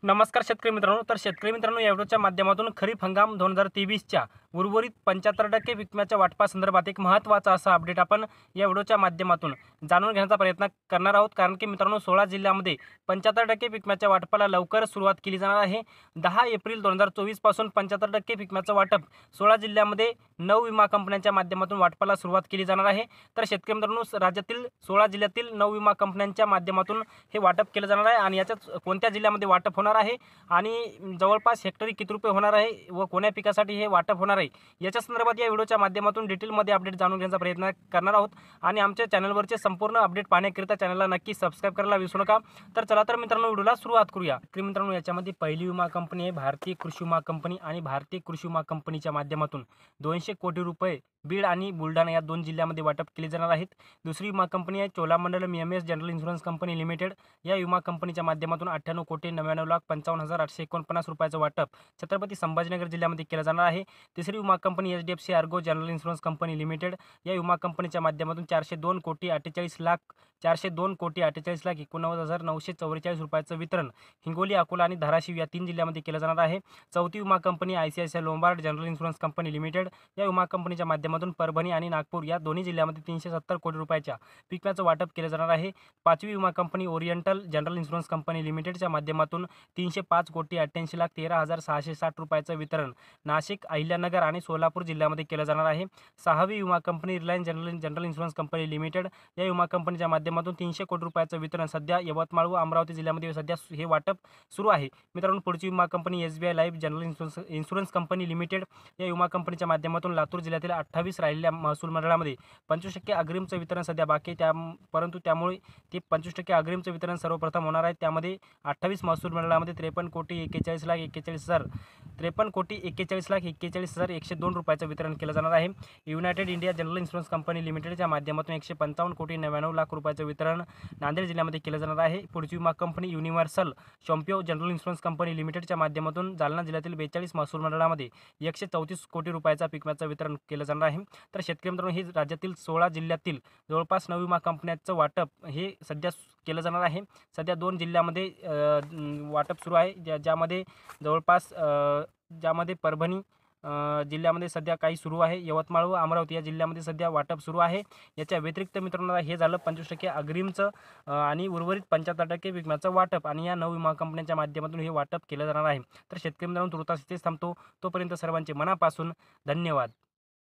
नमस्कार शेतकरी मित्रांनो. तर शेतकरी मित्रांनो, या व्हिडिओच्या माध्यमातून खरीप हंगाम 2023च्या उर्वरित 75% विम्याच्या वाटपासंदर्भात एक महत्त्वाचा असा अपडेट आपण या व्हिडिओच्या माध्यमातून जाणून घेण्याचा प्रयत्न करणार आहोत. कारण की मित्रांनो, 16 जिल्ह्यामध्ये 75% विम्याच्या वाटपाला लवकरच सुरुवात केली जाणार आहे. 10 एप्रिल 2024 पासून 75% विम्याचं वाटप 16 जिल्ह्यामध्ये 9 विमा कंपन्यांच्या माध्यमातून वाटपाला सुरुवात केली जाणार आहे. तर शेतकरी मित्रांनो, राज्यातील 16 जिल्ह्यातील 9 विमा कंपन्यांच्या माध्यमातून हे वाटप केलं जाणार आहे आणि याच्यात कोणत्या जिल्ह्यामध्ये वाटप होणार आहे आणि जवळपास हेक्टरी किती रुपये होणार आहे व कोण्या पिकासाठी हे वाटप होणार आहे याच्या संदर्भात या व्हिडिओच्या माध्यमातून डिटेलमध्ये अपडेट जाणून घेण्याचा प्रयत्न करणार आहोत. आणि आमच्या चॅनलवरचे संपूर्ण अपडेट पाहण्याकरिता चॅनलला नक्की सबस्क्राईब करायला विसरू नका. तर चला तर मित्रांनो, व्हिडिओला सुरुवात करूया. मित्रांनो, याच्यामध्ये पहिली विमा कंपनी आहे भारतीय कृषी विमा कंपनी आणि भारतीय कृषी विमा कंपनीच्या माध्यमातून 200 कोटी रुपये बीड आणि बुलढाणा या 2 जिल्ह्यामध्ये वाटप केले जाणार आहेत. दुसरी विमा कंपनी आहे Cholamandalam MS. General insurance company limited. या विमा कंपनीच्या माध्यमातून 98,99,55,849 रुपयाचं वाटप छत्रपती संभाजीनगर जिल्ह्यामध्ये केलं जाणार आहे. तिसरी विमा company HDFC Ergo general insurance company limited. या विमा कंपनीच्या माध्यमातून 402,48,48,89,944 रुपयाचं वितरण हिंगोली, अकोला आणि धाराशिव या 3 जिल्ह्यामध्ये केलं जाणार आहे. चौथी विमा company ICICI Lombard general insurance company limited. या विमा कंपनीच्या माध्यमातून परभणी आणि नागपूर या दोन्ही जिल्ह्यामध्ये 370 कोटी रुपयाच्या विम्याचं वाटप केलं जाणार आहे. पाचवी विमा company oriental general insurance company लिमिटेडच्या माध्यमातून 305,88,13,660 रुपयाचं वितरण नाशिक, अहिल्यानगर आणि सोलापूर जिल्ह्यामध्ये केलं जाणार आहे. सहावी विमा company Reliance general insurance company limited. या विमा कंपनीच्या माध्यमातून 300 कोटी रुपयाचं वितरण सध्या यवतमाळ व अमरावती जिल्ह्यामध्ये सध्या हे वाटप सुरू आहे. मित्रांनो, पुढची विमा company SBI life general insurance company limited. या विमा कंपनीच्या माध्यमातून लातूर जिल्ह्यातील 28 राहिलेल्या महसूल मंडळामध्ये 25% अग्रिमचं वितरण सध्या बाकी आहे. परंतु त्यामुळे ते 25% अग्रिमचं वितरण सर्वप्रथम होणार आहे. त्यामध्ये 28 महसूल मंडळामध्ये 53,41,41,41,41,41,102 रुपयाचं वितरण केलं जाणार आहे. United India general insurance company लिमिटेडच्या माध्यमातून 155,99,00,000 रुपयाचं वितरण नांदेड जिल्ह्यामध्ये केलं जाणार आहे. पुढची विमा company universal Sompo general insurance company लिमिटेडच्या माध्यमातून जालना जिल्ह्यातील 42 महसूल मंडळामध्ये 134 कोटी रुपयाचा विम्याचं वितरण केलं जाणार आहे. तर शेतकरी मित्रांनो, हे राज्यातील 16 जिल्ह्यातील जवळपास 9 विमा कंपन्यांचं वाटप हे सध्या केलं जाणार आहे. सध्या 2 जिल्ह्यामध्ये वाटप सुरू आहे, ज्यामध्ये जवळपास परभणी जिल्ह्यामध्ये सध्या काही सुरू आहे. यवतमाळ व अमरावती या जिल्ह्यामध्ये सध्या वाटप सुरू आहे. याच्या व्यतिरिक्त मित्रांनो, हे झालं 25% अग्रिमचं आणि उर्वरित 75% विम्याचं वाटप आणि या 9 विमा कंपन्यांच्या माध्यमातून हे वाटप केलं जाणार आहे. तर शेतकरी मित्रांनो, तुर्तास इथेच थांबतो. तोपर्यंत सर्वांचे मनापासून धन्यवाद.